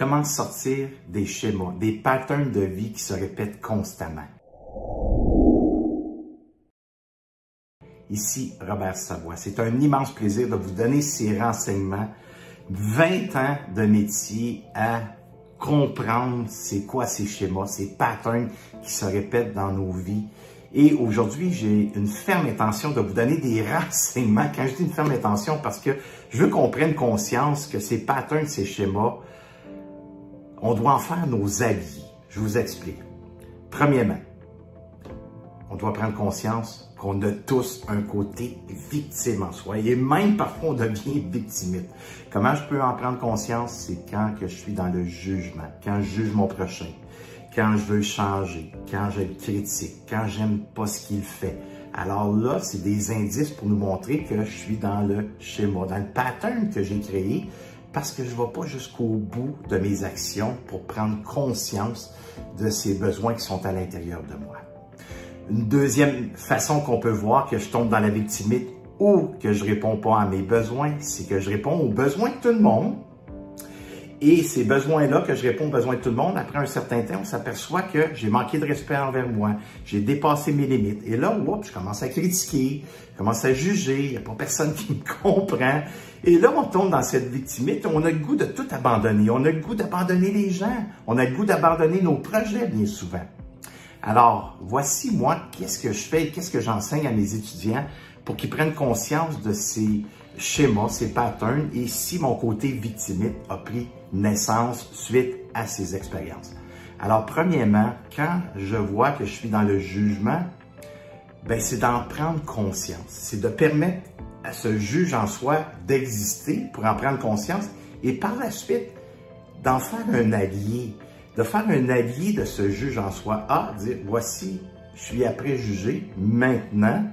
Comment sortir des schémas, des patterns de vie qui se répètent constamment? Ici, Robert Savoie. C'est un immense plaisir de vous donner ces renseignements. 20 ans de métier à comprendre c'est quoi ces schémas, ces patterns qui se répètent dans nos vies. Et aujourd'hui, j'ai une ferme intention de vous donner des renseignements. Quand je dis une ferme intention, parce que je veux qu'on prenne conscience que ces patterns, ces schémas, on doit en faire nos alliés. Je vous explique. Premièrement, on doit prendre conscience qu'on a tous un côté victime en soi. Et même parfois, on devient victimite. Comment je peux en prendre conscience? C'est quand que je suis dans le jugement, quand je juge mon prochain, quand je veux changer, quand je le critique, quand j'aime pas ce qu'il fait. Alors là, c'est des indices pour nous montrer que je suis dans le schéma, dans le pattern que j'ai créé, parce que je ne vais pas jusqu'au bout de mes actions pour prendre conscience de ces besoins qui sont à l'intérieur de moi. Une deuxième façon qu'on peut voir que je tombe dans la victimite ou que je ne réponds pas à mes besoins, c'est que je réponds aux besoins de tout le monde. Et ces besoins-là, que je réponds aux besoins de tout le monde, après un certain temps, on s'aperçoit que j'ai manqué de respect envers moi, j'ai dépassé mes limites. Et là, je commence à critiquer, je commence à juger, il n'y a pas personne qui me comprend. Et là, on tombe dans cette victimite, on a le goût de tout abandonner, on a le goût d'abandonner les gens, on a le goût d'abandonner nos projets bien souvent. Alors, voici moi, qu'est-ce que je fais et qu'est-ce que j'enseigne à mes étudiants pour qu'ils prennent conscience de ces schémas, ces patterns, et si mon côté victimite a pris naissance suite à ces expériences. Alors, premièrement, quand je vois que je suis dans le jugement, c'est d'en prendre conscience. C'est de permettre à ce juge en soi d'exister pour en prendre conscience et par la suite, d'en faire un allié, de faire un allié de ce juge en soi. Dire, voici, je suis après jugé, maintenant,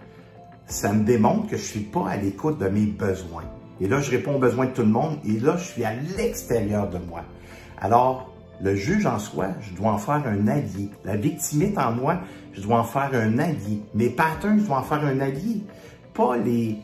ça me démontre que je ne suis pas à l'écoute de mes besoins. Et là, je réponds aux besoins de tout le monde et là, je suis à l'extérieur de moi. Alors, le juge en soi, je dois en faire un allié. La victimite en moi, je dois en faire un allié. Mes patterns, je dois en faire un allié. Pas les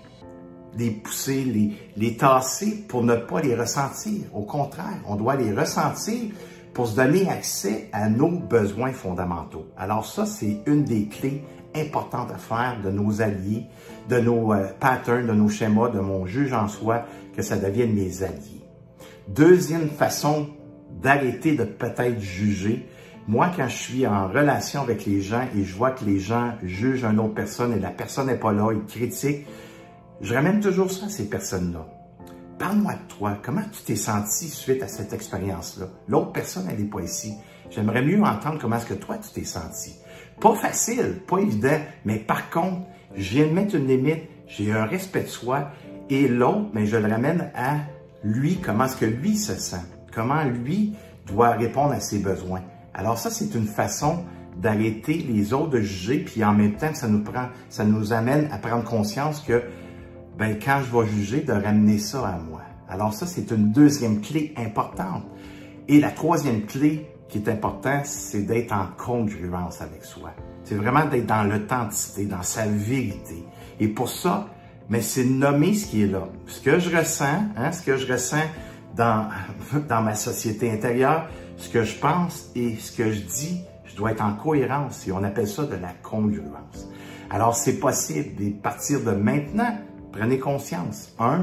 pousser, les tasser pour ne pas les ressentir. Au contraire, on doit les ressentir pour se donner accès à nos besoins fondamentaux. Alors ça, c'est une des clés importantes à faire de nos alliés, de nos patterns, de nos schémas, de mon juge en soi, que ça devienne mes alliés. Deuxième façon d'arrêter de peut-être juger, moi, quand je suis en relation avec les gens et je vois que les gens jugent une autre personne et la personne n'est pas là, ils critiquent, je ramène toujours ça à ces personnes-là. Parle-moi de toi. Comment tu t'es senti suite à cette expérience-là? L'autre personne, elle n'est pas ici. J'aimerais mieux entendre comment est-ce que toi, tu t'es senti. Pas facile, pas évident, mais par contre, je viens de mettre une limite, j'ai un respect de soi et l'autre, je le ramène à lui, comment est-ce que lui se sent, comment lui doit répondre à ses besoins. Alors ça, c'est une façon d'arrêter les autres de juger, puis en même temps, ça nous amène à prendre conscience que quand je vais juger, de ramener ça à moi. Alors ça, c'est une deuxième clé importante. Et la troisième clé qui est importante, c'est d'être en congruence avec soi. C'est vraiment d'être dans l'authenticité, dans sa vérité. Et pour ça, c'est de nommer ce qui est là. Ce que je ressens, dans ma société intérieure, ce que je pense et ce que je dis, je dois être en cohérence. Et on appelle ça de la congruence. Alors, c'est possible. Et à partir de maintenant, prenez conscience. Quand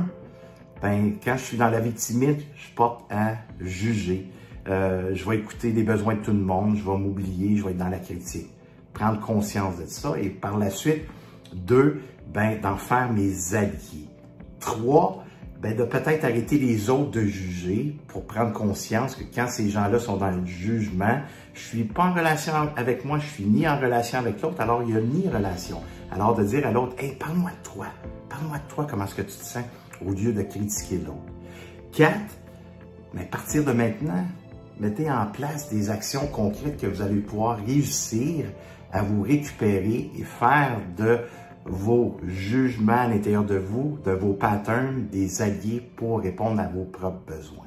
je suis dans la victimite, je porte à juger. Je vais écouter les besoins de tout le monde, je vais m'oublier, je vais être dans la critique. Prendre conscience de ça et par la suite, 2, d'en faire mes alliés. 3, de peut-être arrêter les autres de juger pour prendre conscience que quand ces gens-là sont dans le jugement, je suis pas en relation avec moi, je suis ni en relation avec l'autre, alors il n'y a ni relation. Alors de dire à l'autre, hey, parle-moi de toi, comment est-ce que tu te sens, au lieu de critiquer l'autre. 4, à partir de maintenant, mettez en place des actions concrètes que vous allez pouvoir réussir à vous récupérer et faire de vos jugements à l'intérieur de vous, de vos patterns, des alliés pour répondre à vos propres besoins.